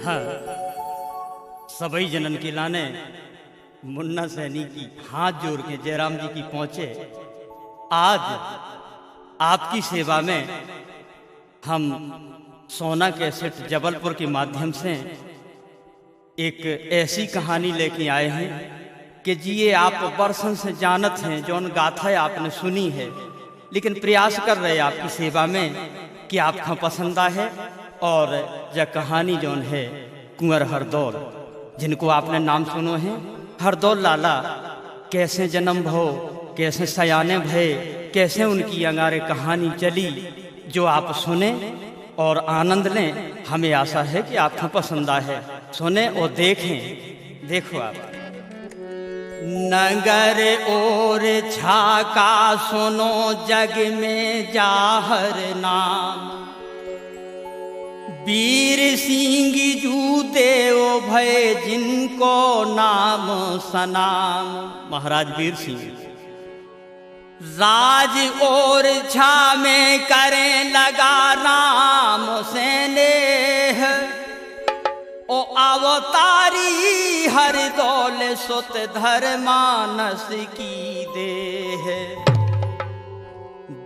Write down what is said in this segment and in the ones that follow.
हाँ, सबई जनन के लाने मुन्ना सैनी की हाथ जोड़ के जयराम जी की पहुंचे। आज आपकी सेवा में हम सोना कैसेट जबलपुर के माध्यम से एक ऐसी कहानी लेके आए हैं कि जी ये आप वर्षों से जानत हैं, जौन गाथा आपने सुनी है, लेकिन प्रयास कर रहे आपकी सेवा में कि आपका पसंद है। और यह कहानी जौन है कुंवर हरदौल, जिनको आपने नाम सुनो है, हरदौल लाला कैसे जन्म भो, कैसे सयाने भय, कैसे उनकी अंगारे कहानी चली, जो आप सुने और आनंद लें। हमें आशा है कि आपको पसंद है। सुने और देखें। देखो आप। नगर और छाका सुनो जग में जाहर नाम, वीर सिंह जू देव भय जिनको नाम सनाम। महाराज वीर सिंह राज और छा में करें लगा राम से नेह, ओ अवतारी हरदौल सुत धर्मानस की देह।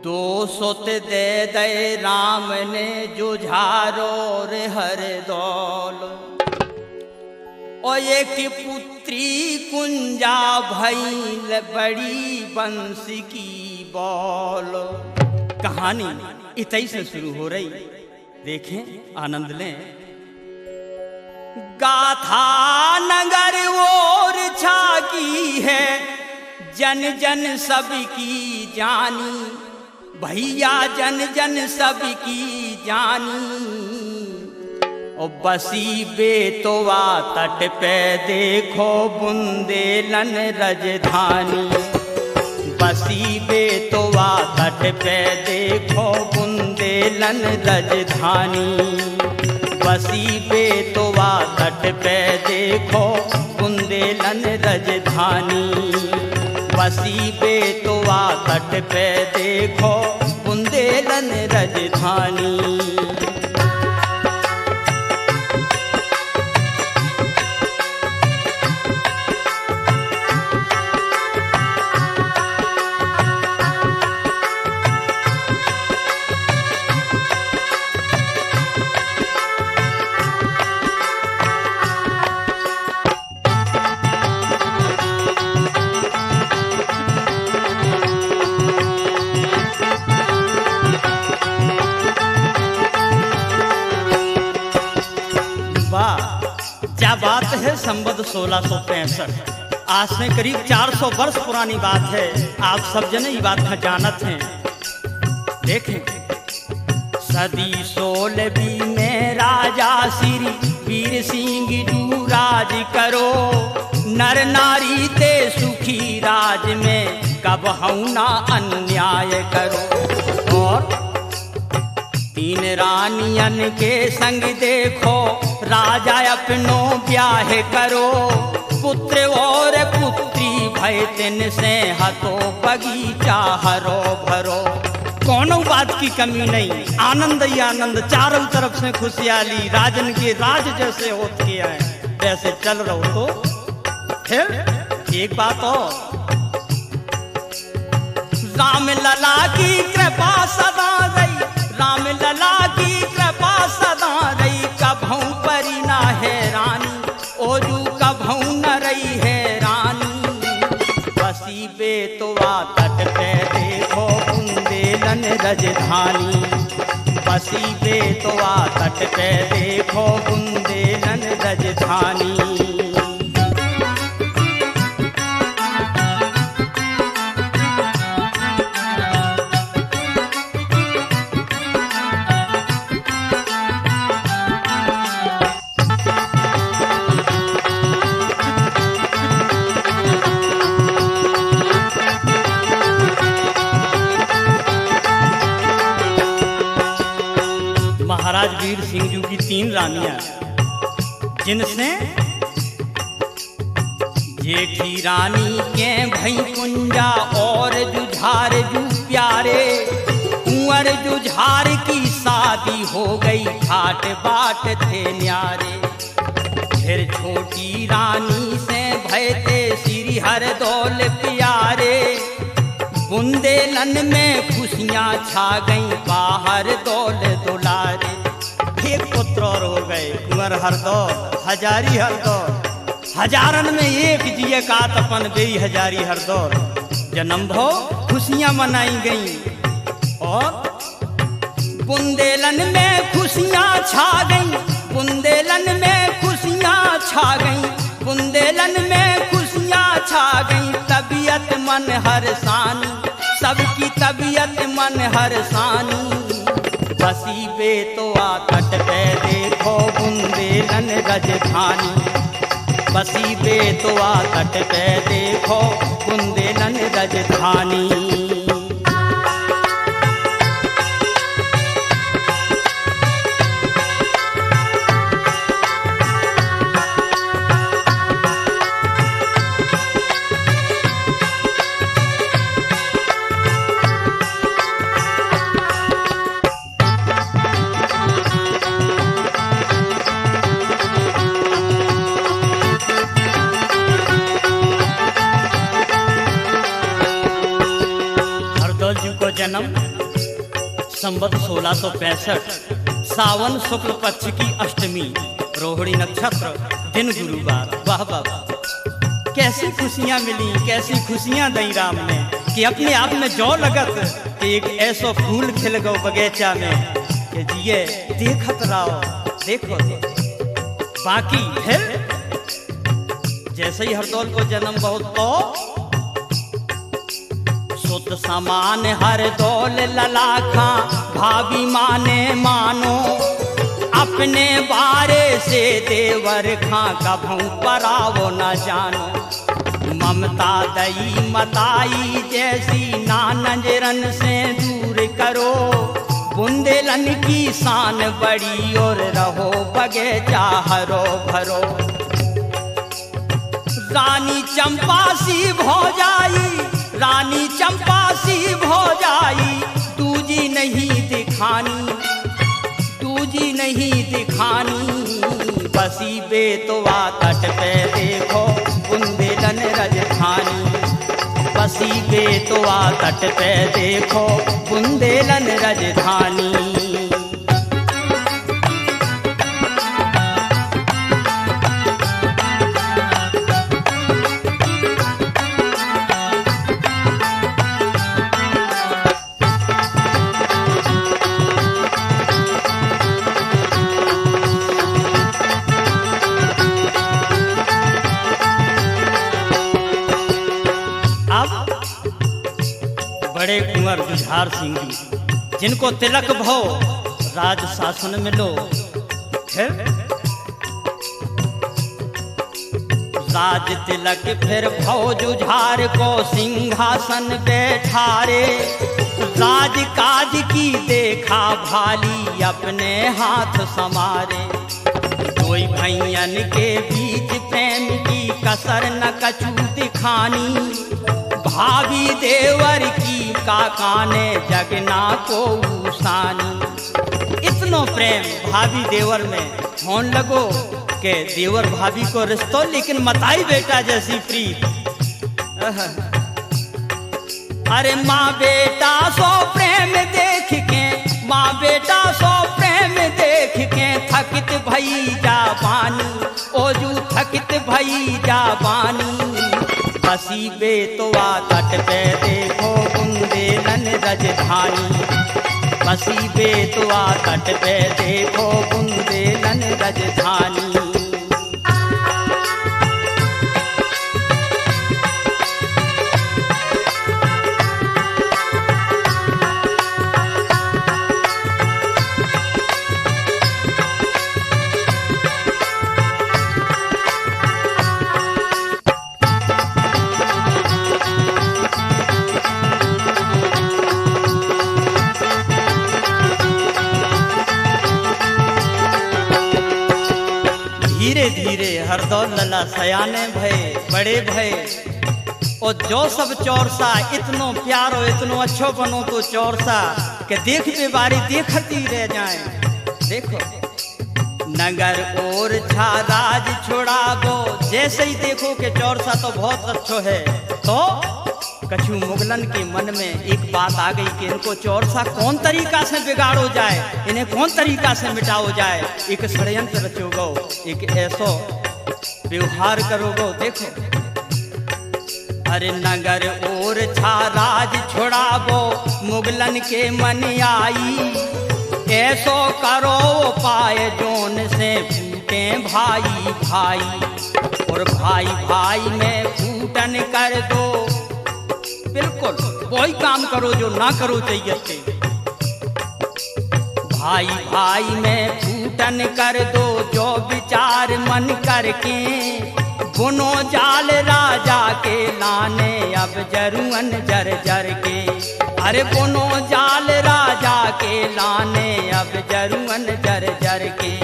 दो सुत दे दे राम ने जुझारो रे हरदौल, और एक पुत्री कुंजा भइल बड़ी बंश की बोल। कहानी इतई से शुरू हो रही। देखें, आनंद लें। गाथा नगर और छा की है, जन जन सबकी जानी, भैया जन जन सबकी जानी। और बसी बेतवा तट पे देखो बुंदेलन रजधानी, बसी बेतवा तट पे देखो बुंदेलन रजधानी, बसी बेतवा तट पे देखो बुंदेलन रजधानी, बसी बेतवा तट पे देखो बुंदेलन रजधानी। क्या बात है। संवत 1665, आज से करीब 400 वर्ष पुरानी बात है। आप सब जने ये बात का जानत हैं। देखें, सदी 16वीं में राजा श्री वीर सिंह जू राज करो, नर नारी ते सुखी राज में कब हूं ना अन्याय करो। और 3 रानियन के संग देखो राजा अपनो ब्याह करो, पुत्र और पुत्री भय तिन से हतो बगीचा हरो भरो। कोनो बात की कमी नहीं, आनंद ही आनंद, चारों तरफ से खुशहाली, राजन के राज जैसे होते आए वैसे चल रहो। तो फिर एक बात और, राम लला की कृपा सदा रही, राम लला की कृपा सदा रही, कभू परी ना है रानी, ओजू कभू न रही है रानी। बसी बेतवा तट पे देखो बुंदेलन रजधानी, बसी बेतवा तट पे देखो बुंदेलन रजधानी। महाराज वीर सिंह जी की 3 रानियां, जिनसे जेठी रानी के भई कुंजा और जुझार जू प्यारे, कुंवर जुझार की शादी हो गई, घाट बाट थे न्यारे। फिर छोटी रानी से भय थे श्री हरदौल प्यारे। बुंदेलन में खुशियां छा गई, बाहर दौल दुलारे। एक पुत्र और हो गए कुंवर हरदौल, हजारी हरदौल। हजारन में एक जिये का तपन बेई हजारी हरदौल। जन्म भो खुशियां मनाई गई और बुंदेलन में खुशियां छा गई, बुंदेलन में खुशियां छा गई, बुंदेलन में खुशियां छा गई। तबीयत मन हरसानी, सबकी तबीयत मन हरसानी। बसी बेतवा तट पे देखो बुंदेलन राजधानी। बसी बेतवा तट पे देखो बुंदेलन राजधानी। जन्म संवत 1665 सावन शुक्ल पक्ष की अष्टमी, रोहिणी नक्षत्र, दिन गुरुवार। वाह वाह वाह, कैसी खुशियां मिली, कैसी खुशियां दई राम ने कि अपने आप में जो लगत कि एक ऐसो फूल खिल गो बगीचा में कि जिये देखत रहो। देखो बाकी फिर जैसे ही हरदौल को जन्म बहुत तो शुद्ध समान हरदौल ललाखा, भाभी माने मानो। अपने बारे से देवर खां कभू परावो न जानो। ममता दई मताई जैसी ना नजरन से दूर करो। बुंदेलन की शान बड़ी और रहो बगीचा हरो भरो। रानी चंपा सी भौजाई, रानी चंपा सी भौजाई। दूजी नहीं दिखानी, दूजी नहीं दिखानी। बसी बेतवा तट पे देखो बुंदेलन राजधानी। बसी बेतवा तट पे देखो बुंदेलन राजधानी। बड़े कुंवर जुझार सिंह जी, जिनको तिलक भो राज शासन मिलो। फिर राज तिलक फिर भो जुझार को सिंहासन बैठारे। राज काज की देखा भाली अपने हाथ समारे। कोई भैयन के बीच प्रेम की कसर न कछु दिखानी। भाभी देवर की काका ने जगना को उसानी। इतनो प्रेम भाभी देवर में होने लगो के देवर भाभी को रिश्तो, लेकिन मताई बेटा जैसी प्रीत। अरे माँ बेटा सो प्रेम देख के, माँ बेटा सो प्रेम देख के थकित भई जा बानी। ओजू थकित भई जा बानी। बसी बेतवा तट पे देखो बुंदेलन राजधानी। बसी बेतवा तट पे देखो बुंदेलन राजधानी। धीरे धीरे हरदौल लला सयाने भय, बड़े भय। और जो सब चौरसा इतनो प्यारो इतनो अच्छो बनो तो चौरसा कि देख पे बारी देखती रह जाए। देखो नगर और छा राज छुड़ाबो, जैसे ही देखो कि चौरसा तो बहुत अच्छो है, तो कछु मुगलन के मन में एक बात आ गई कि इनको चौरसा कौन तरीका से बिगाड़ो जाए, इन्हें कौन तरीका से मिटाओ जाए। एक षड्यंत्र रचोगो, एक ऐसो व्यवहार करोगो। देखो अरे नगर और छा राज छुड़ाबो, मुगलन के मन आई, ऐसो करो पाए जोन से फूटे भाई भाई, और भाई भाई में फूटन कर दो। बिल्कुल वही काम करो जो ना करो चाहिए थे। भाई भाई में फूटन कर दो, जो विचार मन करके, बुनो जाल राजा के लाने अब जरुअन जर जर के। अरे बुनो जाल राजा के लाने अब जरुअन जर जर के।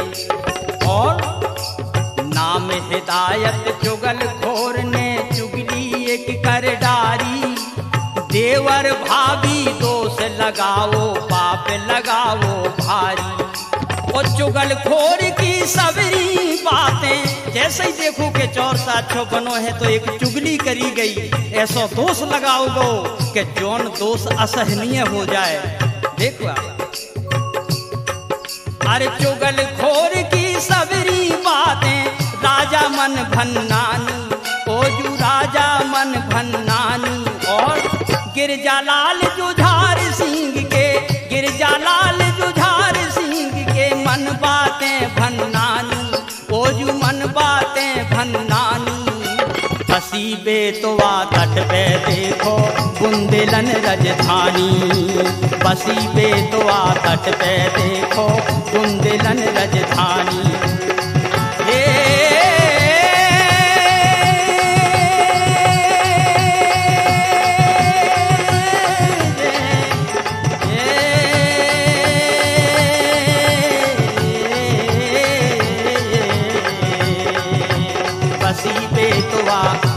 और नाम हिदायत चुगल खोर ने चुगली एक कर डारी, देवर भाभी दोष लगाओ पाप लगाओ भारी। और चुगल खोर की सबरी बातें, जैसे ही देखो कि चौरसा अच्छो बनो है तो एक चुगली करी गई, ऐसा दोष लगाओ गो कि जौन दोष असहनीय हो जाए। देखो अरे चुगल खोर की सबरी बातें, राजा मन भन्नानी, ओजू राजा मन भन्नानी। और गिरजालाल जुझार सिंह के, गिरजालाल जुझार सिंह के मन बातें भन्नानी, ओजू मन बातें भन्नानी। बसी बेतवा तट पे देखो बुंदेलन राजधानी, बसी बेतवा तट पे देखो बुंदेलन राजधानी।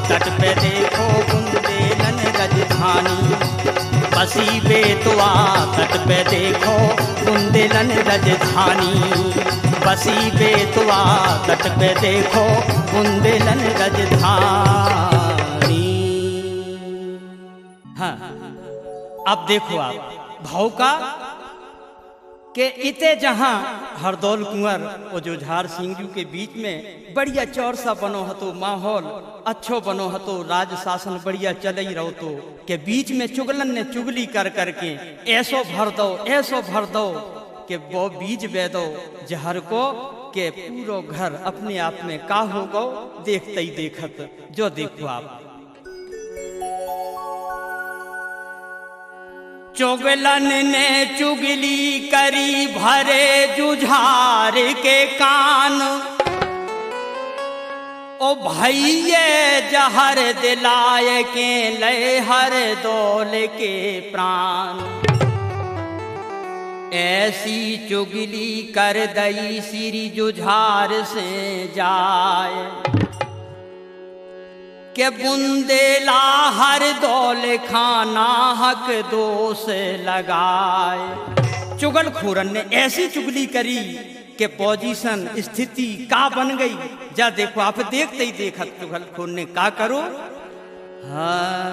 तट पे देखो बुंदेलन राजधानी, बसी बेतवा तट पे देखो बुंदेलन राजधानी, बसी बेतवा तट पे देखो बुंदेलन राजधानी। हाँ अब देखो आप भाव का कि इते जहाँ हरदौल कुंवर और जुझार सिंह जी के बीच में बढ़िया चौरसा बनो हतो, माहौल अच्छो बनो हतो, राज शासन बढ़िया चल ही रहो, तो के बीच में चुगलन ने चुगली कर करके ऐसो भर दो, ऐसो भर दो कि वो बीज बे दो जहर को के पूरो घर अपने आप में का हो गो देखते ही देखत। जो देखो आप चुगलन ने चुगली करी भरे जुझार के कान, ओ भैये जहर दिलाए के ले हर दौल के प्राण। ऐसी चुगली कर दई श्री जुझार से जाए, के बुंदेला हर दौल खाना हक दोष लगाए। चुगल खोरन ने ऐसी चुगली करी कि पोजीशन स्थिति का बन गई। जा देखो आप देखते ही देखा चुगल खोर ने का करो। हाँ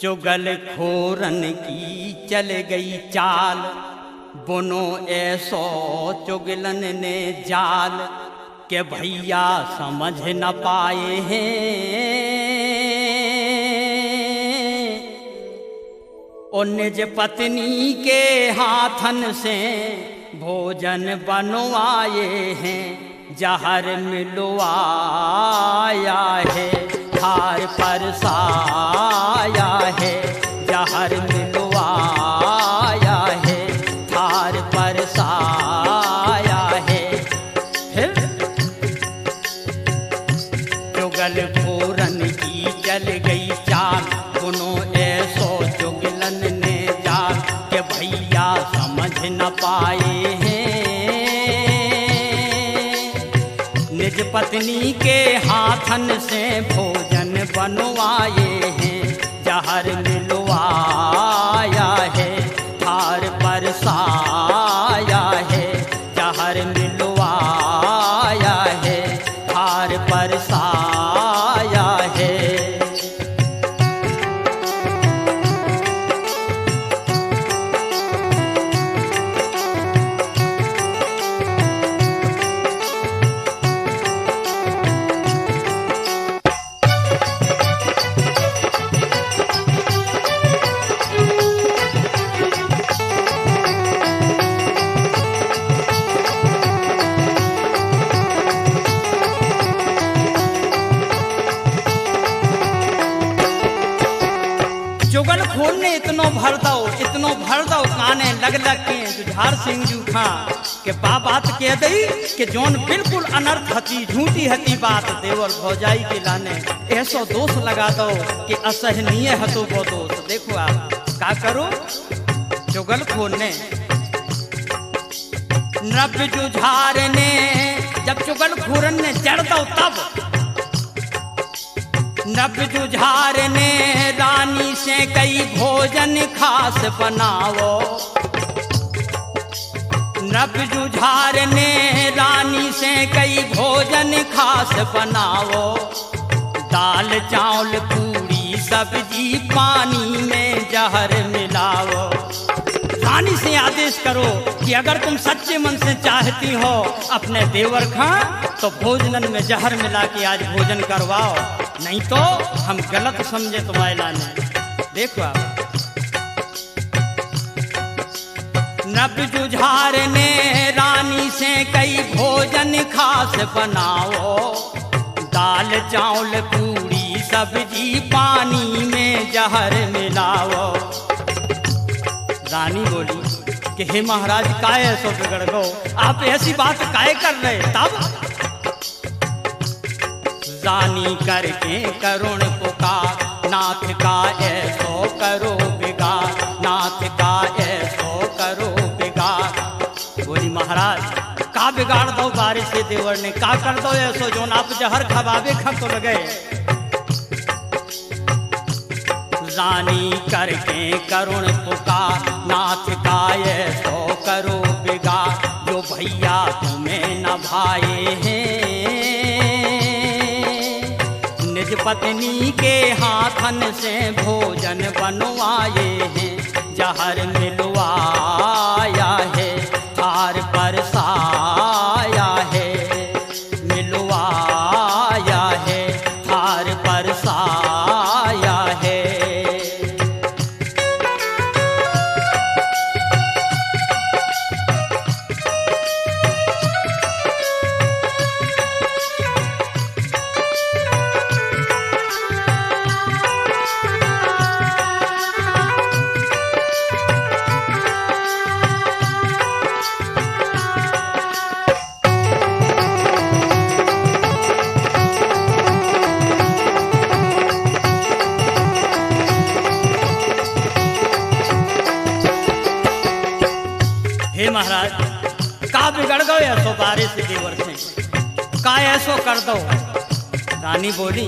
चुगल खोरन की चल गई चाल, बुनो ऐसो चुगलन ने जाल, के भैया समझ न पाए हैं और निज पत्नी के हाथन से भोजन बनवाए हैं। जहर मिलवाया है थार पर साया है, जहर मिलवाया है थार पर साया है। फिर चुगल खोरन की चल गई चाल, सुनो ऐसो चुगलन ने जाल, के भैया समझ न पाए हैं निज पत्नी के हाथन से भोजन बनवाए हैं। जहर मिलवाया है थार इतनो भर दो काने लग के जुझार सिंह जू खां के बात कह दई कि जोन बिल्कुल अनर्थ हती झूठी हती बात देवर भौजाई के लाने ऐसो दोष लगा दो कि असहनीय हतो वो दोष। देखो आप का करो जुगल खोलने नब जुझार ने जब चुगल खोरन ने जड़ दो तब नब जुझार ने रानी से कई भोजन खास बनाओ। नब जुझार ने रानी से कई भोजन खास बनाओ। दाल चावल पूरी सब्जी पानी में जहर मिलाओ। रानी से आदेश करो कि अगर तुम सच्चे मन से चाहती हो अपने देवर खां तो भोजन में जहर मिला के आज भोजन करवाओ, नहीं तो हम गलत समझे तुम्हारे लाने। देखो आप नब जुझार ने रानी से कई भोजन खास बनाओ। दाल चावल पूरी सब्जी पानी में जहर मिलाओ। रानी बोली कि हे महाराज काय ऐसो बिगड़ गो, आप ऐसी बात काय कर रहे। तब रानी करके करुण पुकार नाथ का ऐसो करो बिगाड़, नाथ का ऐसो करो बिगाड़। बोली महाराज का बिगाड़ दो बारिश से देवर ने का कर दो ऐसो जोन आप जहर खबाबे खा तो लगे। रानी करके करुण पुकार नाथ का ऐसो करो बिगाड़। जो भैया तुम्हें न भाए हैं निज पत्नी के हाथन से भोजन बनवाए हैं। जहर मिलवाया है थार पर साया है, मिलवाया है थार पर साया है। हे महाराज का बिगड़ गए ऐसो बारिश से देवर से का ऐसो कर दो। रानी बोली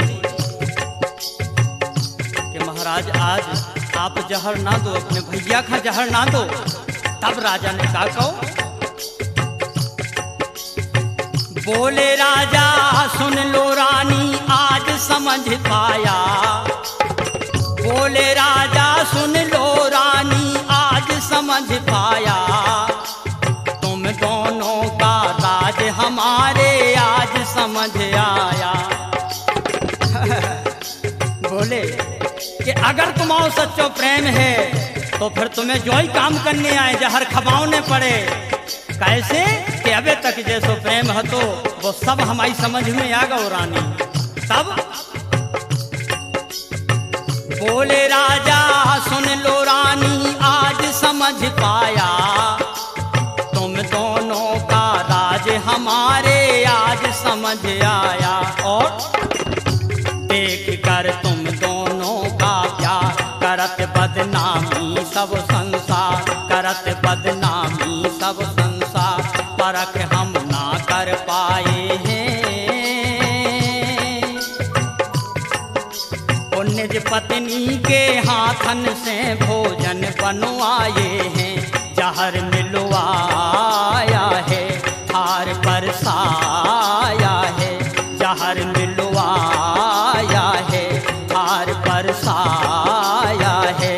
कि महाराज आज आप जहर ना दो, अपने भैया का जहर ना दो। तब राजा ने का कहो बोले राजा सुन लो रानी आज समझ पाया। बोले राजा सुन लो रानी आज समझ पाया। तुम दोनों का राज हमारे आज समझ आया। बोले कि अगर तुम्हारा सच्चो प्रेम है तो फिर तुम्हें जो ही काम करने आए जहर खबावने पड़े। कैसे कि अबे तक जैसो प्रेम है तो वो सब हमारी समझ में आ गो रानी। तब बोले राजा सुन लो रानी आज समझ पाया। तुम दोनों का राज हमारे आज समझ आया। और देख कर तुम दोनों का प्यार करत बदनामी सब संसार, करत बदनामी सब संसार। परख हम ना कर पाए हैं निज पत्नी के हाथन से भोजन बनवाए हैं। जहर मिलवाया है थार पर साया है, जहर मिलवाया है थार पर साया है।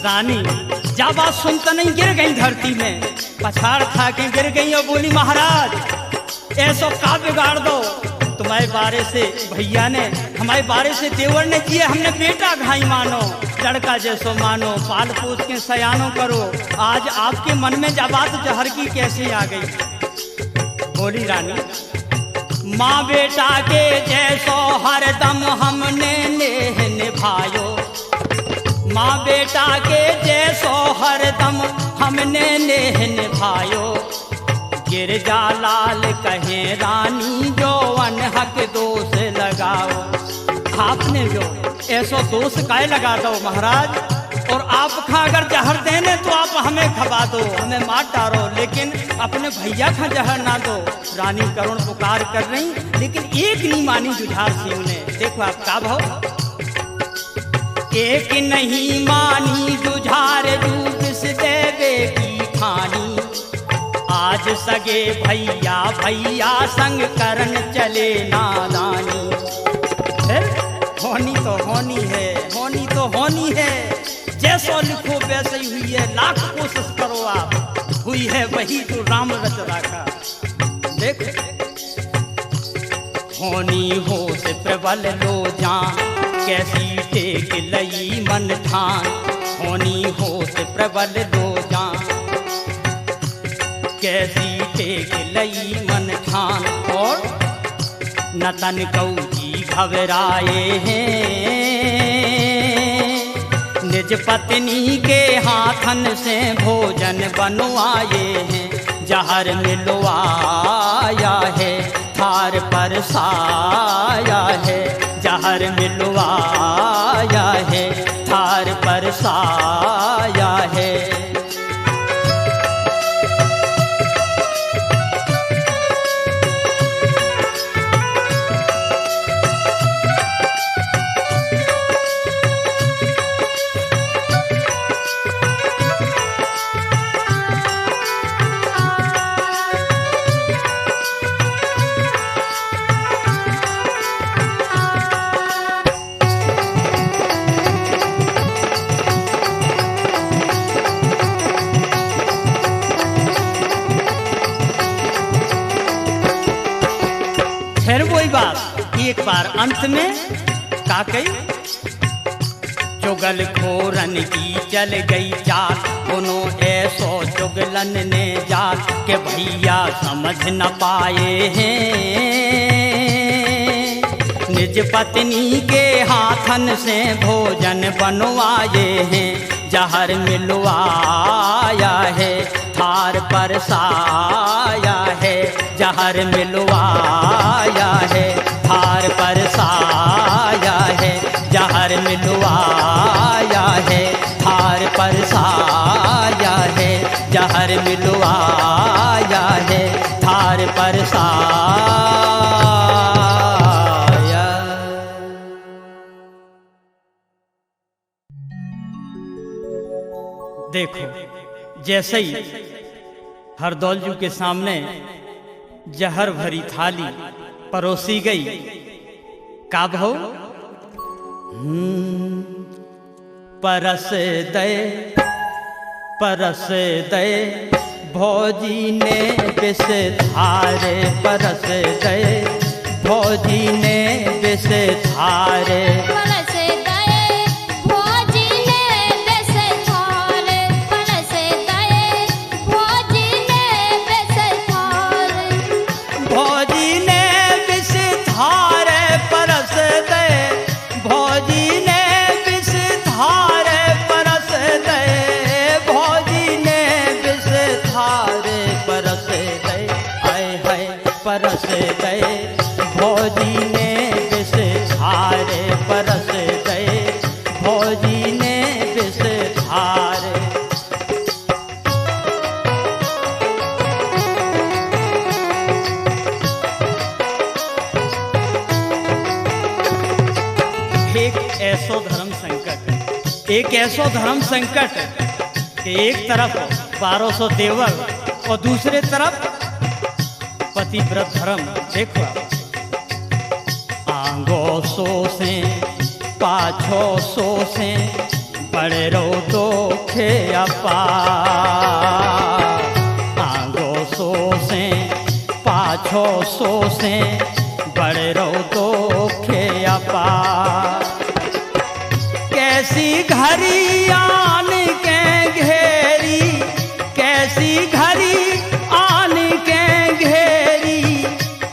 रानी जा बात सुनता नहीं गिर गई धरती में, पछाड़ खा के गिर गई और बोली महाराज ऐसो का बिगाड़ दो, तुम्हारे बारे से भैया ने हमारे बारे से देवर ने किए, हमने बेटा घाई मानो, लड़का जैसो मानो, पाल पोस के सयानो करो, आज आपके मन में जब बात जहर की कैसे आ गई। बोली रानी माँ बेटा के जैसो हरदम हमने नेह निभायो, माँ बेटा के जैसो हरदम हमने नेह निभायो, गिरजा लाल कहे रानी जो अनहक दोष लगाओ। आपने जो ऐसो दोष काहे लगा दो महाराज, और आप खा अगर जहर देने तो आप हमें खबा दो, हमें मार डालो, लेकिन अपने भैया खा जहर ना दो। रानी करुण पुकार कर रही, लेकिन एक नहीं मानी जुझार सिंह ने। देखो आप का भाव, एक नहीं मानी जुझार जू किस देवे की खानी, आज सगे भैया भैया संग करन चले नादानी। होनी तो होनी है, होनी तो होनी है, जैसो लिखो वैसे ही हुई है, लाख कोशिश करो आप, हुई है वही तो राम रच राखा। देख होनी हो से प्रबल लो जान, कैसी टेक लई मन ठान, होनी हो से प्रबल लो जान, कैसी टेक लई मन ठान। और नतन कौजी घबराए हैं, निज पत्नी के हाथन से भोजन बनवाए हैं, जहर मिलवाया है थार पर साया है, जहर मिलवाया है थार पर साया है। फिर वही बात एक बार अंत में का कही, चुगल खोरन की चल गई चाल, दोनों ऐसो चुगलन ने जाल, के भैया समझ न पाए हैं, निज पत्नी के हाथन से भोजन बनवाए हैं, जहर मिलवाया है थार पर साया है, जहर मिलवाया है थार पर साया है, जहर मिलवाया है थार पर साया है, जहर मिलवाया है थार पर साया। देखो जैसे ही हरदौलजू के सामने जहर भरी थाली परोसी गई, का भो परस दे भौजी ने विष धारे, परस दे भौजी ने विष धारे, परस गए भौजी ने विष धारे, परस गए भौजी ने विष धारे। एक ऐसो धर्म संकट कि एक तरफ 1200 देवर और दूसरे तरफ पतिव्रत धर्म। देखो आंगो सो से पाछो सो से बड़े रो तो खे अपा आगो सो से पाछो सो से बड़े रो तो खे अपा कैसी घड़ी आन के घेरी कैसी घड़ी आन के घेरी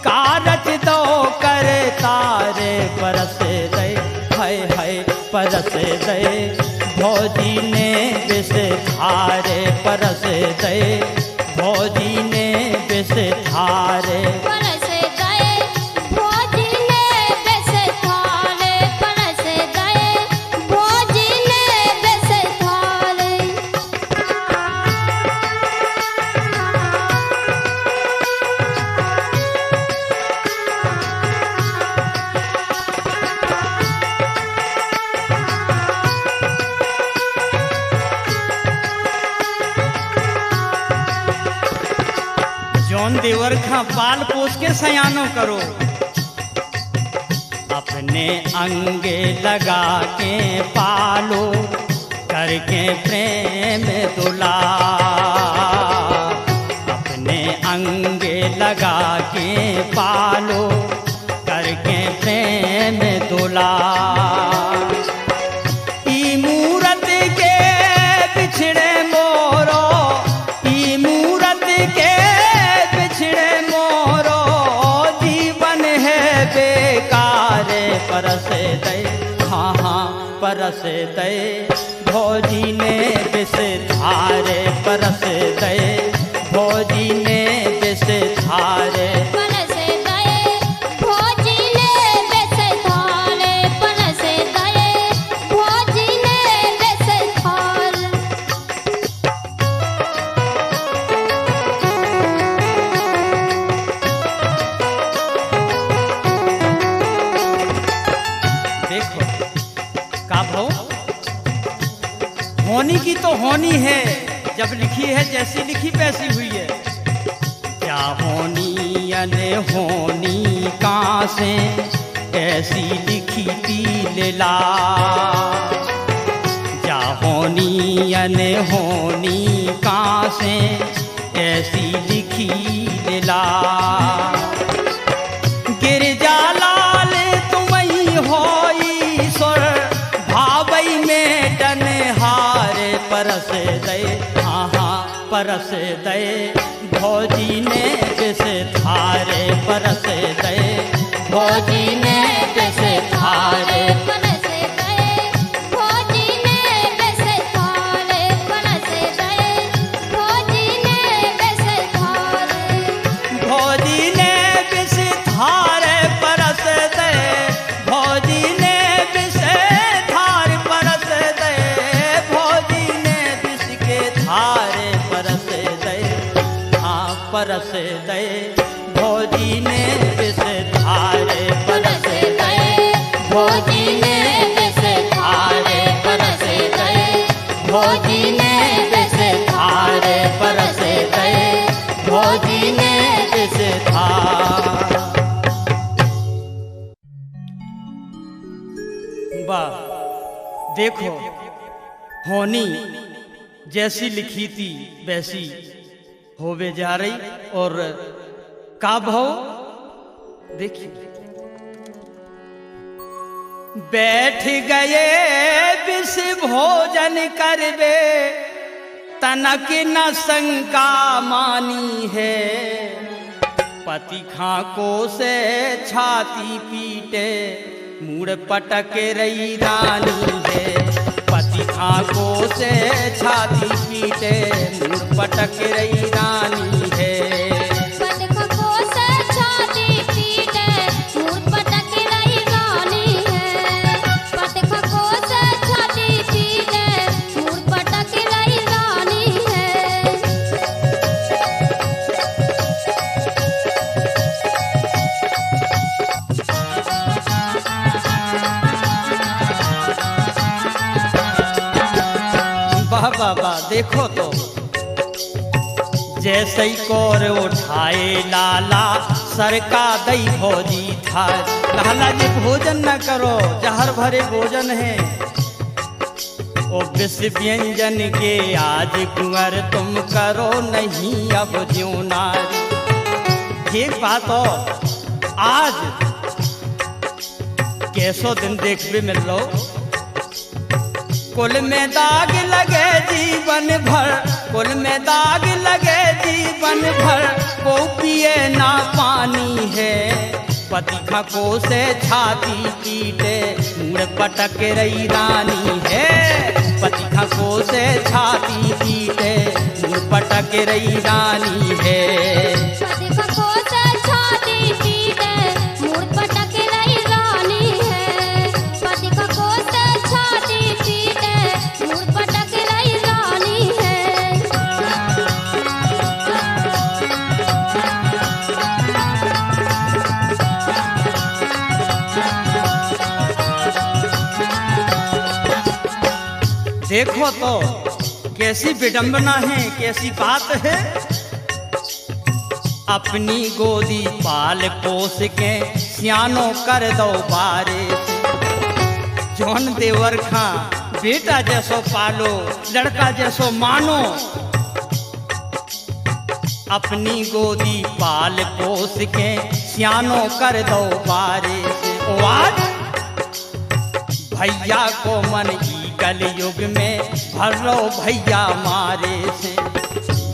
कारज दो कर तारे परस दे है परस दे भौजी ने विष धारे परस दे भौजी ने विष धारे परस दे भौजी ने विष धारे परस दे भौजी ने विष धारे जौन देवर खा पाल पोस के सयानो करो अपने अंगे लगा के पालो करके प्रेम दुला अपने अंगे लगा के पालो करके प्रेम दुला ई मूरत के बिछड़े मोरो ई मूरत के बिछड़े मोरो जीवन है बेकार परस दे हाँ हाँ परस दे भौजी ने विष धारे परस दे भौजी ने विष धारे परस दे भौजी ने विष धारे परस दे भौजी ने विष धारे देखो का भाव होनी की तो होनी है जब लिखी है जैसी लिखी वैसी हुई है क्या होनी अने होनी कहाँ से ऐसी लिखी थी लीला क्या होनी अने होनी कहाँ से ऐसी लिखी लीला गिरजा लाल तुम्ही होई सुर भावई में डनहार परस दे हाँ हाँ परस दे भौजी ने विष धारे परस दे भौजी ने विष धारे परस दे भौजी ने विष धारे परस दे भौजी ने विष धारे भौजी ने विष धारे परस दे भौजी ने विष धार परस दे भौजी ने विष के धारे परस दे हाँ परस दे भौजी ने विष धारे परस दे भौजी ने विष धारे परस दे भौजी ने विष धारे परस दे भौजी ने विष धार वाह देखो होनी जैसी लिखी थी वैसी होवे जा रही और का भाव देखिए बैठ गए विष भोजन करबे तनक न शंका मानी है पति खाको से छाती पीटे मूड पटक रही रानी है पति खाको से छाती पीटे मूड पटक रही रानी है पटखको से छाती पीटे मूड पटक रही रानी है पटखको से छाती पीटे मूड पटक रही रानी है वाह वाह वाह देखो तो जैसे ही कोर उठाए लाला सर का दई भोजी था लाला जी भोजन न करो जहर भरे भोजन है ओ विष व्यंजन के आज कुंवर तुम करो नहीं अब ज्यों नारी। एक बात और आज कैसो दिन देखबे मिल लो, कुल में दाग लगे जीवन भर, कुल में दाग लगे जीवन भर, को पिए ना पानी है। पति खको से छाती पीटे मुड़ पटक रही रानी है। पति खको से छाती पीटे मुड़ पटक रही रानी है। पति खको से छाती पीटे मुड़ पटक रही रानी है। पति खको से छाती पीटे मुड़ पटक रही रानी है। देखो तो कैसी विडंबना है, कैसी बात है। अपनी गोदी पाल पोस के सियानो कर दो बारे से। जौन देवर खां बेटा जैसो पालो, लड़का जैसो मानो। अपनी गोदी पाल पोस के सियानो कर दो बारे से। ओ आज भैया को मन की कलयुग में भरो भैया मारे से।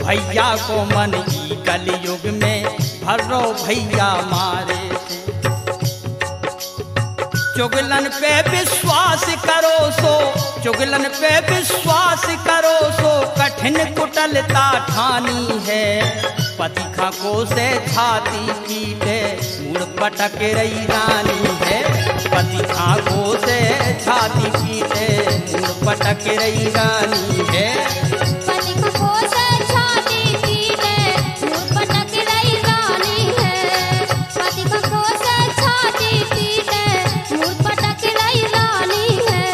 भैया को मन की कलयुग में भरो भैया मारे से। चुगलन पे विश्वास करो सो, चुगलन पे विश्वास करो सो, कठिन कुटलता ठानी है। पति खको से छाती पीटे मुड़ पटक रही रानी है। पति खको से छाती पीटे मुड़ पटक रही रानी है। पति खको से छाती पीटे मुड़ पटक रही रानी है। पति खको से छाती पीटे मुड़ पटक रही रानी है।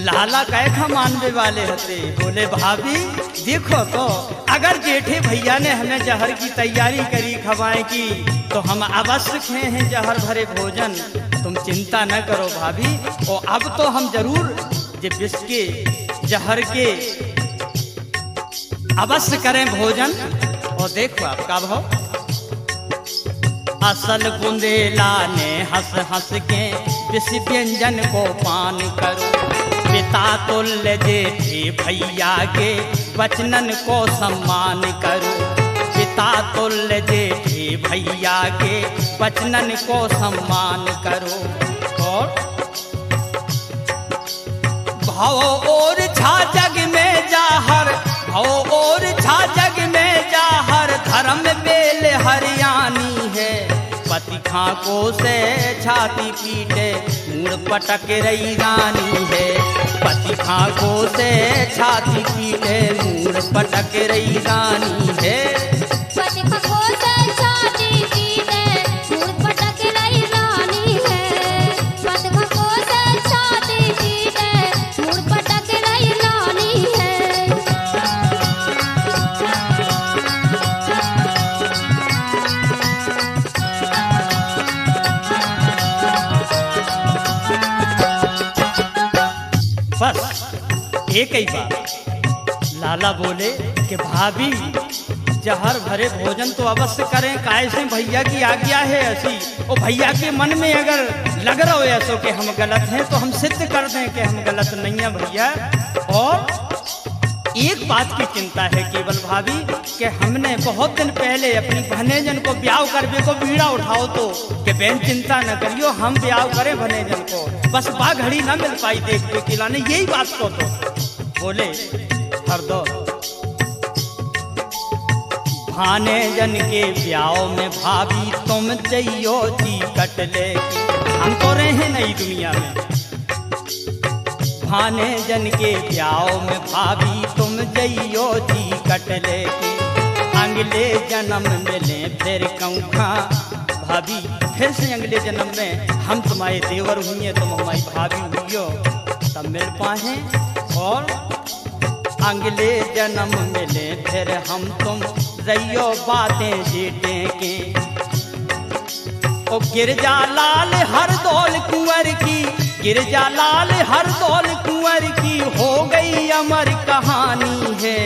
लाला कैखा मानवे वाले हते। बोले भाभी देखो तो अगर जेठे भैया ने हमें जहर की तैयारी करी खवाए की तो हम अवश्य खाए हैं जहर भरे भोजन। तुम चिंता न करो भाभी। और अब तो हम जरूर जे विष के जहर के अवश्य करें भोजन। और देखो आपका भाव असल बुंदेला ने हंस हंस के विष व्यंजन को पान करो। पिता तुल्य जेठे भैया के वचनन को सम्मान करो। पिता तुल्य जेठे भैया के वचनन को सम्मान करो। और भाव और छा जग में जाहर, भाव और छा जग में जाहर, धर्म बेल हरियाणी है। पति खाको से छाती पीटे मुड़ पटक रही रानी है। पति खाको से छाती पीटे मुड़ पटक रही रानी है। पति खको से छाती पीटे मुड़ पटक रही रानी है। पति खको से छाती पीटे मुड़ पटक रही रानी है। बस एक ही बात। लाला बोले कि भाभी जहर भरे भोजन तो अवश्य करें, काहे से भैया की आज्ञा है ऐसी। और भैया के मन में अगर लग रहा हो ऐसो कि हम गलत हैं तो हम सिद्ध कर दें कि हम गलत नहीं हैं भैया। और एक बात की चिंता है केवल भाभी कि हमने बहुत दिन पहले अपनी भनेजन को ब्याह करने को बीड़ा उठाओ तो कि बहन चिंता न करियो, हम ब्याह करें भनेजन को। बस बा घड़ी ना मिल पाई देखते खिलाने, यही बात को तो बोले हर दो भाने जन के ब्याह में भाभी तुम जइयो जी कटले। हम तो रहे नई दुनिया में। भाने जन के ब्याह में भाभी तुम जइयो जी कटले। अगले जन्म मिले फिर कौखा भाभी, फिर से अगले जन्म में हम तुम्हारे देवर हुए, तुम हमारी भाभी हुई, तब मिल पाए। और अगले जन्म मिले फिर हम तुम रहियो बातें जीते के। ओ गिरजा लाल हर दौल कुंवर की, गिरजा लाल हर दौल कुंवर की हो गई अमर कहानी है।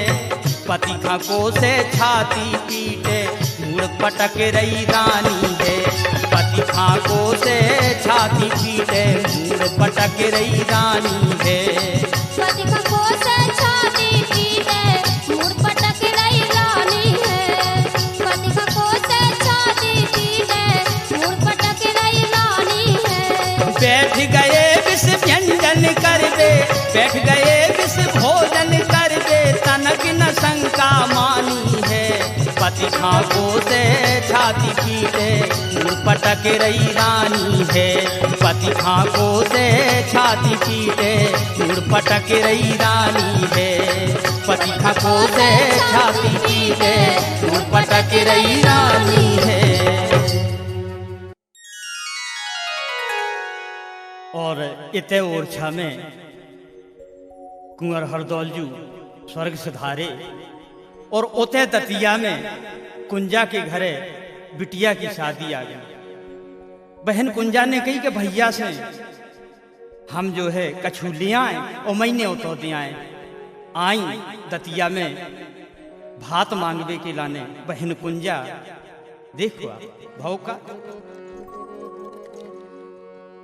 पति खाको से छाती पीटे मुड़ पटक रही रानी है। पति खाको से छाती पीटे मुड़ पटक रही रानी है। पति खाको से छाती पीटे मुड़ पटक रही रानी है। पति खाको से छाती पीटे मुड़ पटक रही रानी है। बैठ गए विष व्यंजन कर दे, बैठ गए विष भोजन कर दे, तनक न शंका मानी है। पति खाको से छाती पीटे मुड़ पटक रही रानी है। पति खाको से छाती पीटे मुड़ पटक रही रानी है। पति खाको से छाती पीटे मुड़ पटक रही रानी है। और इते ओरछा में कुंवर हरदौलजू स्वर्ग सिधारे और ओते दतिया में कुंजा के घरे बिटिया की शादी आ गई। बहन कुंजा ने कही कि भैया से हम जो है कछु ले आए और मैंने उतो दिया आई दतिया में भात मांगवे के लाने। बहन कुंजा देखो भाव का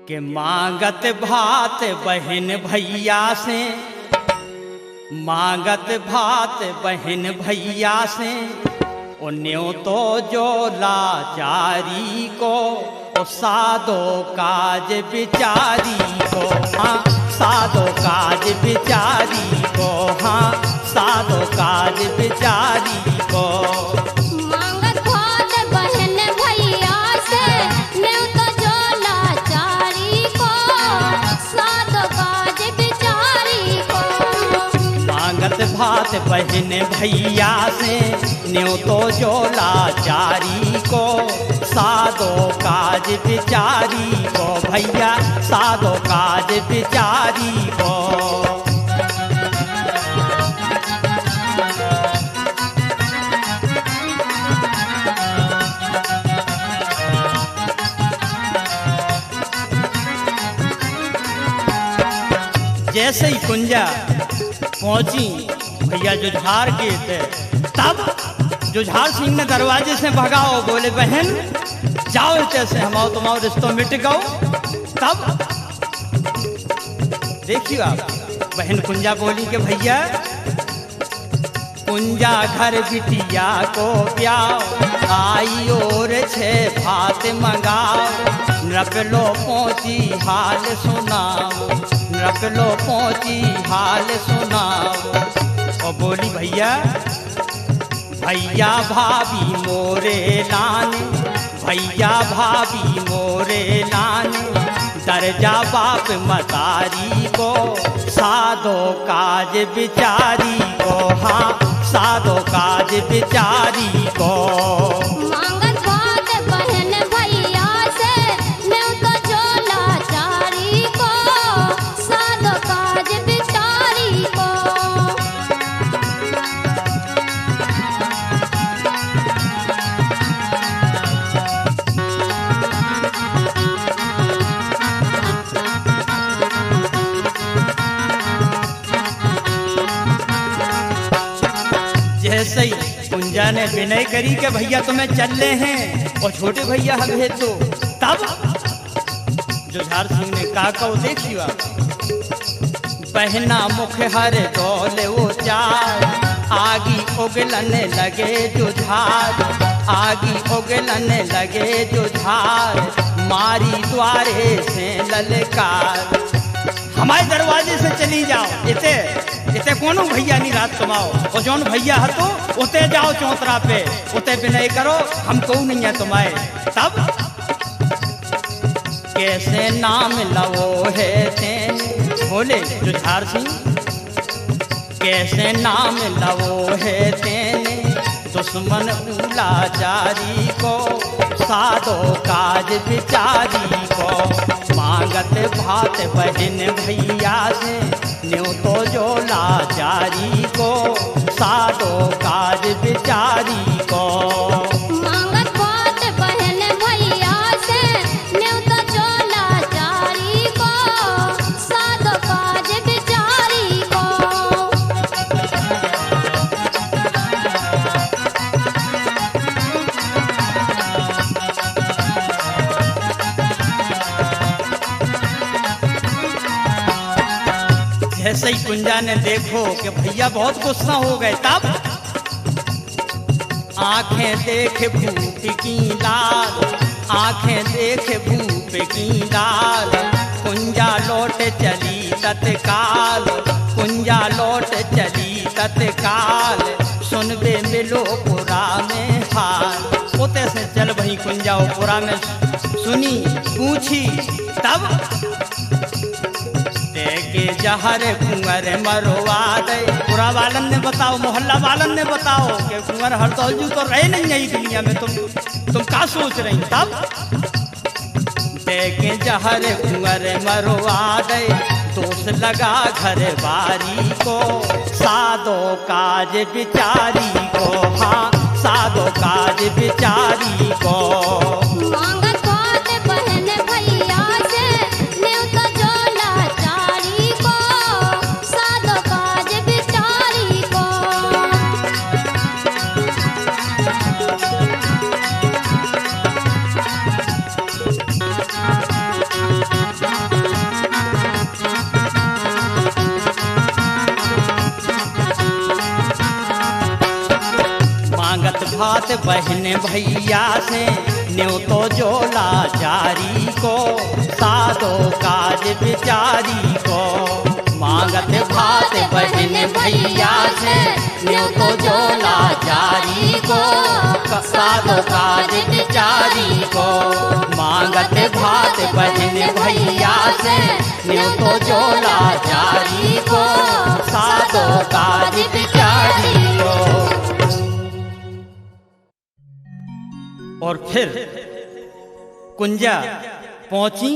के मांगत भात बहन भैया से, मांगत भात बहन भैया से, ओ न्यों तो जो लाचारी को, ओ सादो काज बिचारी को। हाँ सादो काज बिचारी को, हाँ सादो काज बिचारी को। मांगत भात बहन भैया से, न्यों तो जो लाचारी को, सादो काज बिचारी को। मांगत भात बहन भैया से, न्यों तो जो लाचारी को, सादो काज बिचारी को। भैया सादो काज बिचारी को। जैसे ही कुंजा पहुंची भैया जुझार के थे, तब जुझार सिंह ने दरवाजे से भगाओ, बोले बहन जाओ जैसे हमाओ तुम्हारा रिश्तों मिट गओ। तब देखियो आप बहन कुंजा बोली कि भैया कुंजा घर बिटिया को प्याओ, आई और छे भात मंगाओ, नृपलो पहुंची हाल सुनाओ, नृपलो पहुंची हाल सुनाओ। और बोली भैया भैया भाभी मोरे लाने, भैया भाभी मोरे लाने, दर्जा बाप मतारी को, सादो काज बिचारी को। हाँ सादो काज बिचारी को। मांगत भात बहन भैया से, न्यों तो जो लाचारी को, सादो काज बिचारी को। जैसे ही कुंजा ने विनय करी के भैया तुम्हें चलने हैं और छोटे भैया हमें तो, तब जुझार सिंह ने कहा को देखियो आप बहना मुख हर डोले वो चार, आगी उगलने लगे जुझार, आगी उगलने लगे जुझार, मारी द्वारे से ललकार। हमारे दरवाजे से चली जाओ, इते इते कोनो भैया नहीं रात कमाओ, और जौन भैया है तो उते जाओ चौतरा पे, उते विनय करो, हम को नहीं है तुम्हारे। तब कैसे नाम लवो है तेने, बोले जुझार सिंह कैसे नाम लवो है तेने, दुश्मन उला जारी को सादो काज बिचारी को मांगत भात बहन भैया से न्यों तो जो लाचारी को सादो काज बिचारी को मांगत भात बहन भैया से न्यों तो जो लाचारी को सादो काज बिचारी को। जैसे ही कुंजा ने देखो कि भैया बहुत गुस्सा हो गए, तब आंखें देख भूप की लाल, आंखें देख भूप की लाल, कुंजा लौट चली तत्काल, कुंजा लौट चली तत्काल, सुनबे मिलो पुरा में हाल। ओते से चल वही कुंजा पुरा में सुनी पूछी, तब के जहर कुंवर मरवा दे। पूरा वालन ने बताओ, मोहल्ला वालन ने बताओ कि कुंवर हरदौलजू तो रहे नहीं है दुनिया में, तुम क्या सोच रही। तब देखे जहर कुंवर मरवा दे, दोष लगा घर बारी को सादो काज बिचारी को, हाँ सादो काज बिचारी को। मांगत भात बहन भैया से न्यों तो जो लाचारी को सादो काज बिचारी को। मांगत भात बहन भैया से न्यों तो जो लाचारी को सादो काज बिचारी को। मांगत भात बहन भैया से न्यों तो जो लाचारी को सादो काज बिचारी को। मांगत भात बहन भैया से न्यों तो जो लाचारी को सादो काज बिचारी को। और फिर कुंजा पहुंची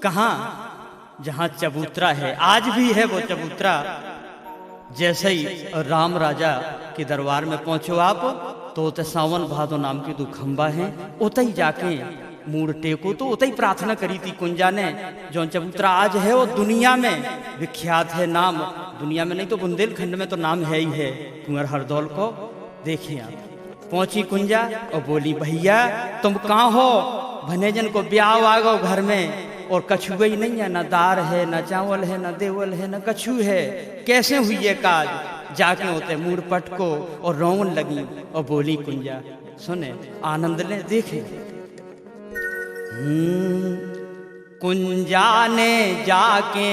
कहाँ, जहाँ चबूतरा है, आज भी है वो चबूतरा। जैसे ही राम राजा के दरबार में पहुंचो आप, तो सावन भादो नाम के 2 खंबा हैं, उतई जाके मूड टेको। तो उतई प्रार्थना करी थी कुंजा ने। जो चबूतरा आज है वो दुनिया में विख्यात है, नाम दुनिया में नहीं तो बुंदेलखंड में तो नाम है ही है कुंवर हरदौल को। देखिए आप पहुंची कुंजा और बोली, भैया तुम कहाँ हो? भनेजन को ब्याह आ गो घर में और कछुआ ही नहीं है, ना दार है, ना चावल है, ना देवल है, ना कछु है, कैसे हुई ये काज? जाके होते मूड पटको और रोवन लगी और बोली कुंजा, सुने आनंद ले देखे। कुंजा ने जाके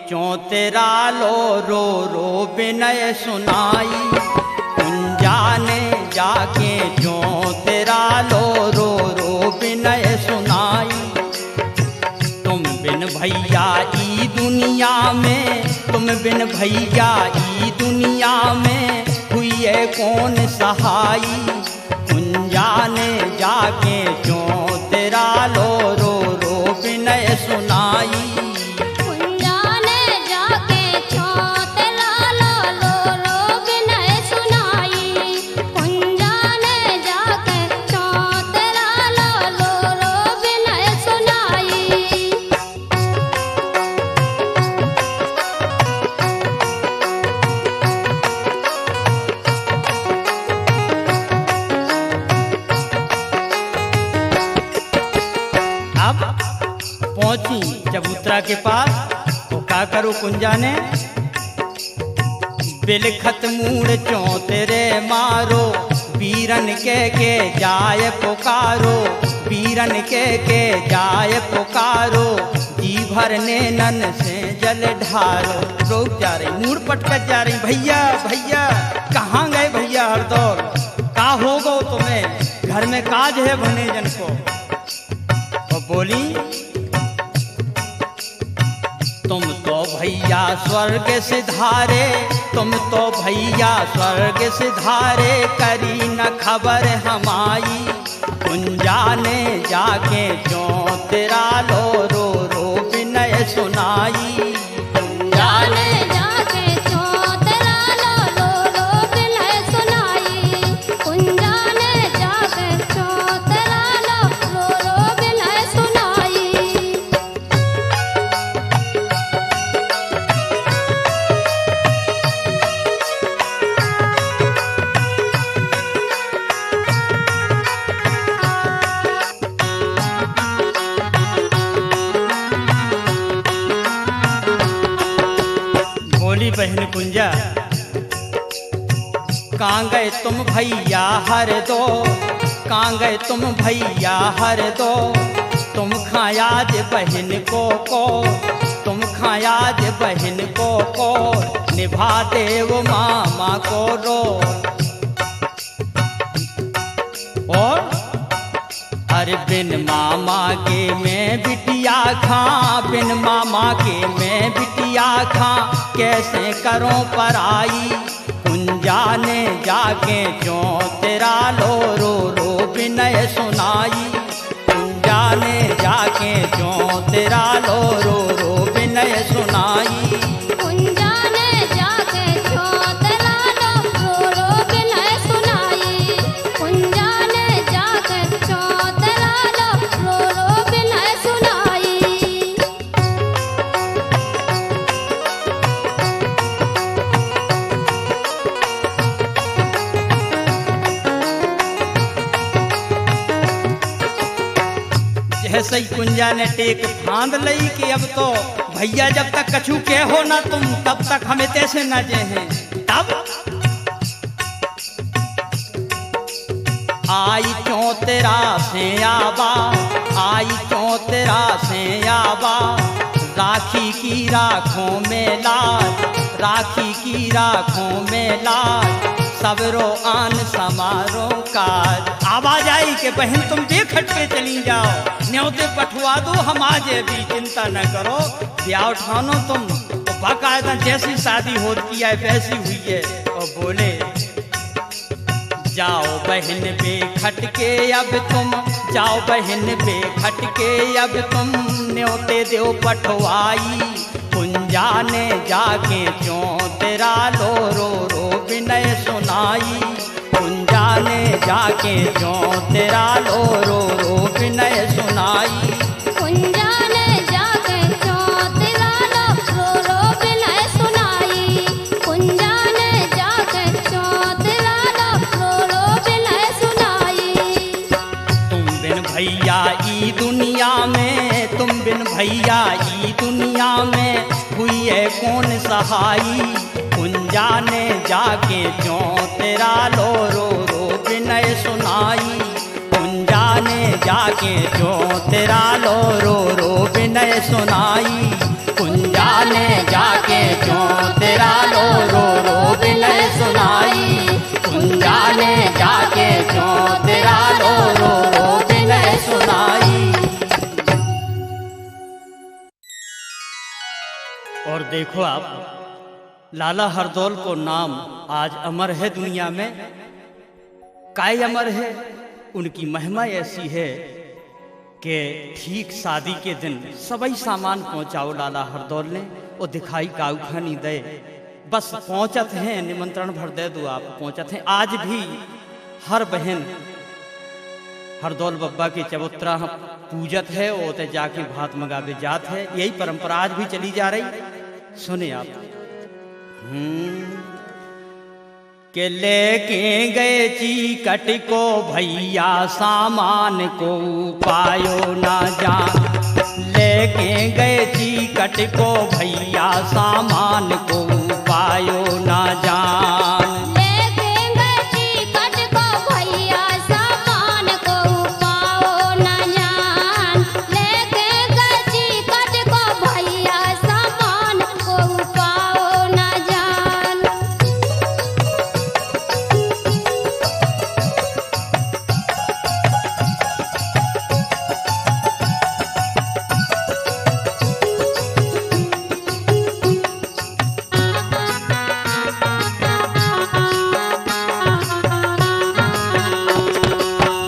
चौतेरा लो रो रो विनय सुनाई, कुंजा ने जाके चौतेरा लो रो रो विनय सुनाई। तुम बिन भैया ई दुनिया में, तुम बिन भैया ई दुनिया में हुई है कौन सहाई। कुंजा ने जाके चौतेरा लो रो रो विनय सुनाई। चबूतरा के पास तो क्या करो कुंजा ने, बिलखत मूड़ चौतेरे मारो, वीरन के जाय पुकारो, वीरन के जाय पुकारो, जी भरने नन से जल ढारो। रोक जा रही, मूड़ पटकत जा रही, भैया भैया कहाँ गए भैया हरदौल, का हो गो तुम्हें, घर में काज है भनेजन को। तो बोली, तुम तो भैया स्वर्ग सिधारे, तुम तो भैया स्वर्ग सिधारे, करी न खबर हमाई। कुंजा ने जाके जो तेरा लो रो रो विनय सुनाई। कुंजा ने जाके जो तेरा लो रो रो विनय सुनाई। कुंजा ने जाके जो तेरा लो रो रो विनय सुनाई। बोली बहन कुंजा, कहाँ गए तुम भैया हर दो, कहाँ गए तुम भैया हर दो। तुम खायाज बहन को, तुम खायाज बहन को, निभा देव मामा को रो। और अरे बिन मामा के मैं बिटिया खां, बिन मामा के मैं बिटिया खां, कैसे करो पराई। कुंजा ने जाके जो तेरा लो रो रो विनय सुनाई। कुंजा ने जाके जो तेरा लो रो रो विनय सुनाई। कुंजा ने जाके जो तेरा लो रो रो विनय सुनाई। कुंजा ने जाके जो तेरा लो रो रो विनय सुनाई। जैसे ही कुंजा ने टेक फांद लई कि अब तो भैया जब तक कछु के हो ना तुम, तब तक हमें तैसे न जे हैं। तब आई क्यों तेरा से आबा, आई क्यों तेरा से आबा। राखी की राखों में लाज, राखी की राखों में लाज, सबरो आन समारों काज। आवाज आई कि बहन तुम बेखट के चली जाओ, न्योते पठवा दो हम आजे भी, चिंता न करो। ब्याह उठानो तुम तो बाकायदा जैसी शादी होती है वैसी हुई है। और बोले जाओ बहन बेखट के अब तुम, जाओ बहन बेखट के अब तुम, न्योते देव पठवाई। कुंजा ने जाके जो तेरा लो रो रो विनय सुनाई। कुंजा ने जाके जो तेरा लो रो रो विनय सुनाई। कुंजा ने जाके जो तेरा लो रो रो विनय सुनाई। कुंजा ने जाके जो तेरा लो रो रो विनय सुनाई। तुम बिन भैया ई दुनिया में, तुम बिन भैया ई दुनिया में, हुई है कौन सहाई। कुंजा ने जाके जो तेरा लो रो रो विनय सुनाई। कुंजा ने जाके जो तेरा लो रो रो विनय सुनाई। कुंजा ने जाके जो तेरा लो रो रो विनय सुनाई। कुंजा ने जाके जो तेरा लो रो रो विनय सुनाई। और देखो आप, लाला हरदौल को नाम आज अमर है दुनिया में। काय अमर है? उनकी महिमा ऐसी है कि ठीक शादी के दिन सबई सामान पहुंचाओ लाला हरदौल ने, और दिखाई काऊ खानी दे, बस पहुंचत हैं, निमंत्रण भर दे दो आप पहुंचत हैं। आज भी हर बहन हरदौल बब्बा के चबूतरा पूजत है, और ते जाके भात मंगावे जात है। यही परंपरा आज भी चली जा रही। सुने आप, के लेके गए चीकट को भैया सामान को पायो ना जान। लेके गए चीकट को भैया सामान को पायो ना जान। लेके गए चीकट को भैया सामान को पाओ ना जान। लेके गए चीकट को भैया सामान को पाओ ना जान।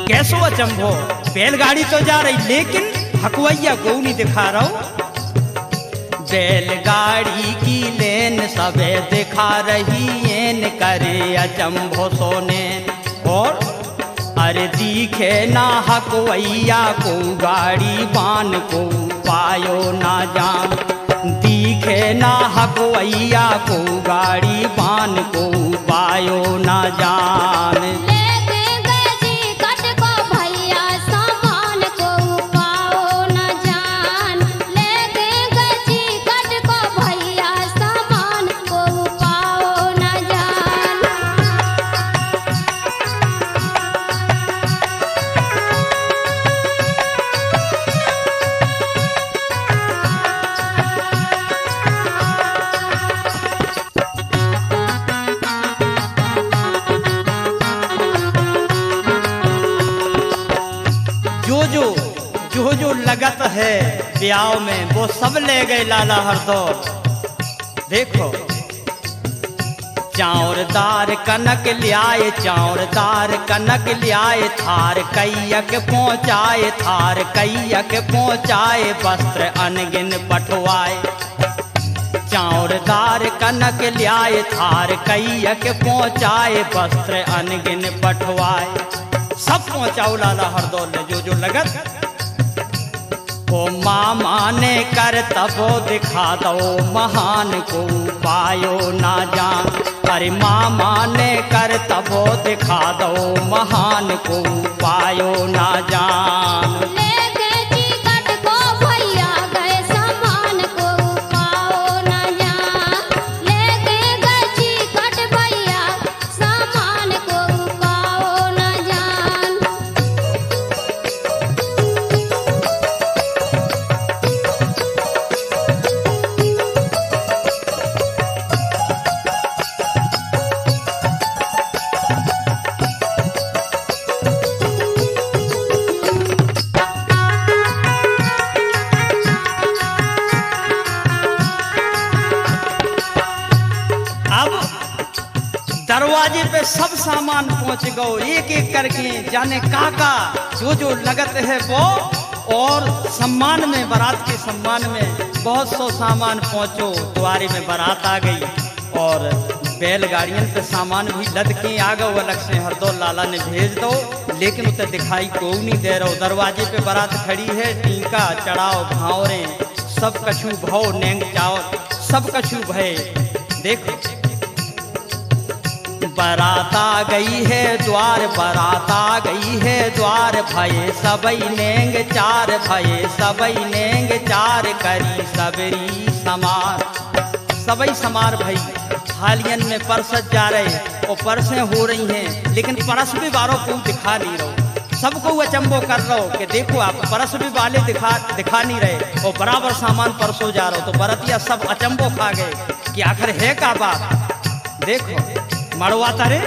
कैसो अचंभो, बैलगाड़ी तो जा रही लेकिन हकुवैया को नहीं दिखा रहा हूं। बैलगाड़ी की लेन सबे दिखा रही एन करे अचंभो सोने। और अरे दिखे ना हकुवैया को गाड़ी बान को पायो ना जान। दिखे ना हकुवैया को गाड़ी बान को पायो ना जान। जो लगत है ब्याह में वो सब ले गए लाला हरदौल। देखो चाउरदार कनक लियाए, चाउरदार कनक लियाए, थार कैयक पहुँचाए, थार कैयक पहुँचाए, वस्त्र अनगिन पठवाए। चाउरदार कनक लियाए, थार कैयक पहुँचाए, वस्त्र अनगिन पठवाए। सब पहुँचाओ लाला हरदौल ने जो लगत। ओ मामा ने कर तबो दिखा दो महान को पायो ना जान। अरे मामा ने कर तबो दिखा दो महान को पायो ना जान। दरवाजे पे सब सामान पहुंच गओ एक एक करके, जाने काका जो लगत है वो। और सम्मान में, बारात के सम्मान में बहुत सौ सामान पहुंचो। द्वारे में बारात आ गई और बैलगाड़ियों पे सामान भी लद के आ गए। अलग से हरदौल लाला ने भेज दो, लेकिन उसे दिखाई को नहीं दे रहा। दरवाजे पे बारात खड़ी है, टीका चढ़ाओ भावरे सब कछु भाव नेंग चाओ सब कछु भय। देखो बारात आ गई है द्वार, बारात आ गई है द्वार, भये सबई नेंग चार, भये सबई नेंग चार, करी सबरी समार। सबई समार भई थालियन में परसत जा रहे और परसें हो रही हैं, लेकिन परस भी वालों को दिखा नहीं रहो। सबको अचंभो कर रहो कि देखो आप परस भी वाले दिखा नहीं रहे और बराबर सामान परसो जा रहे हो। तो बरतिया सब अचंभो खा गए कि आखिर है का बात। देखो मड़वा तारे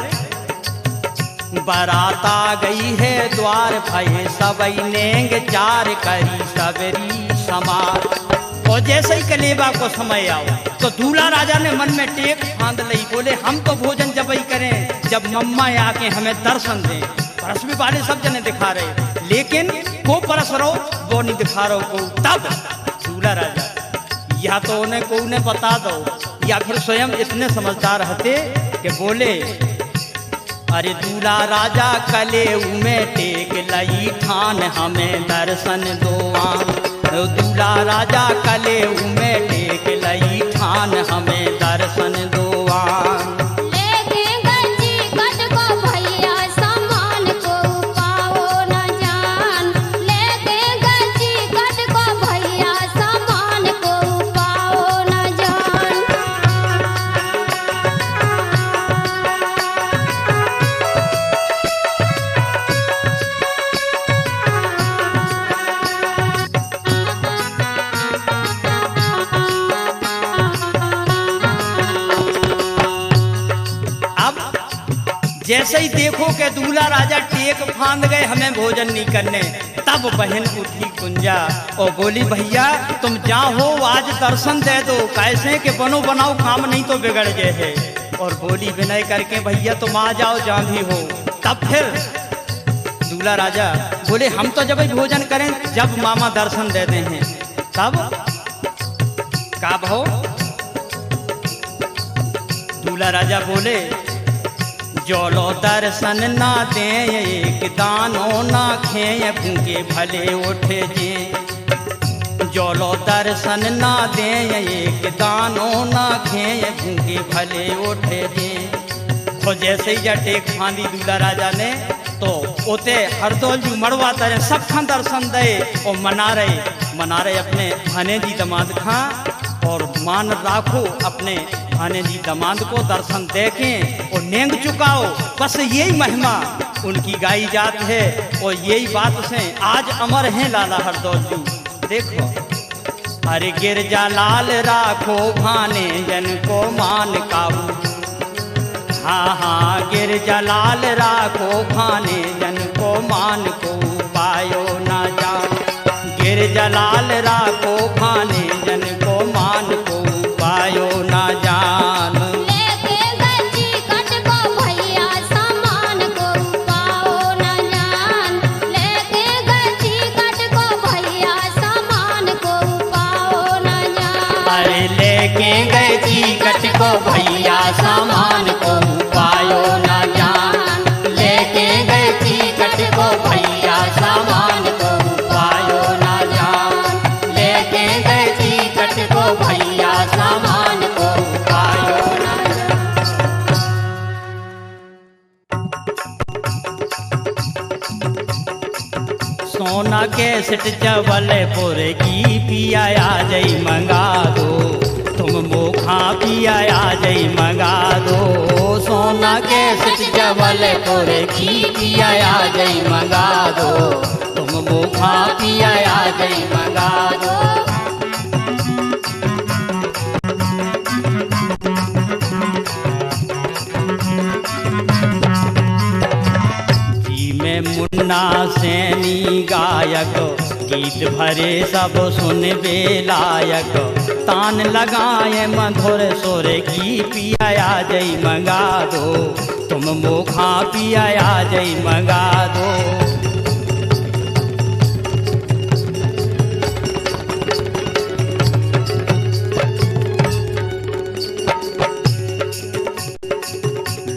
बारात आ गई है द्वार, भये सबई नेंग चार, करी सबरी समार। और जैसे ही कलेबा को समय आओ तो दूल्हा राजा ने मन में टेक फांद लई, बोले हम तो भोजन जब ही करें जब मम्मा आके हमें दर्शन दें। परस भी वाले सब जने दिखा रहे, लेकिन को परस रहो वो नहीं दिखा रहो को। तब दूल्हा राजा या तो उन्हें को उन्हें बता दो या फिर स्वयं इतने समझदार रहते कि बोले अरे दूल्हा राजा कले में टेक लई ठान, हमें दर्शन दो। दूल्हा राजा कले में टेक लई ठान, हमें दर्शन दो। जैसे ही देखो कि दूल्हा राजा टेक फांद गए हमें भोजन नहीं करने, तब बहन उठी कुंजा और बोली भैया तुम जाओ आज दर्शन दे दो, कैसे के बनो बनाओ काम नहीं तो बिगड़ गए है। और बोली विनय करके भैया तुम आ जाओ जहाँ भी हो। तब फिर दूल्हा राजा बोले हम तो जब भोजन करें जब मामा दर्शन देते हैं तब का भाव। दूल्हा राजा बोले जोलो दर्शन ना दे एक दानो ना खे भूखे भले उठे जे। जोलो दर्शन ना दे एक दानो ना खे भूखे भले उठे जे। तो जैसे ही जटे खांदी दूल्हा राजा ने तो ओते हरदौल जी मड़वा तारे सब खां दर्शन दे और मना रहे अपने भाने जी दमाद खां और मान राखो अपने भाने जी दमाद को दर्शन देखें और नेंग चुकाओ। बस यही महिमा उनकी गाई जात है और यही बात से आज अमर हैं लाला हरदौल जी। देखो अरे गिरजा लाल राखो भाने जन को मान काबू। हाँ हाँ गिरजा लाल राखो भाने जन को मान को पायो ना जान। गिरजा लाल राखो भाने जन को मान को पायो ना जान। लेके गंजी कट को भैया सामान को पाओ ना जान। लेके गंजी कट को भैया सामान को पाओ ना जान। अरे लेके गए जी कट को भैया सामान को पायो ना जान। लेके गए जी कट को भैया सामान को पायो ना जान। लेके गए जी कट को भैया सामान को पायो ना जान। सोना के सिट जबलपुर की पिया आ जई मंगा दो। तुम मोखा पिया आ जई मंगा दो। सोना के सिट जबलपुर की पिया आ जई मंगा दो। तुम मोखा पिया आ जई मंगा दो। जी में मुन्ना सैनी गायक गीत भरे सब सुन बेलायक। तान लगाए मधुर सुर की पिया आ जई मंगा दो। तुम मोखा पिया आ जई मंगा दो।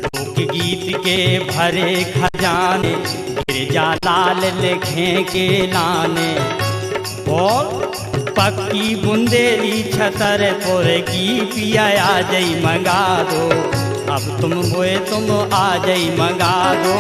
लोकगीत के भरे खजाने गिरजा लाल लिखे के लाने। और पक्की बुंदेली छतरपुर की पिया आ जई मंगा दो। अब तुम हुए तुम आ जई मंगा दो।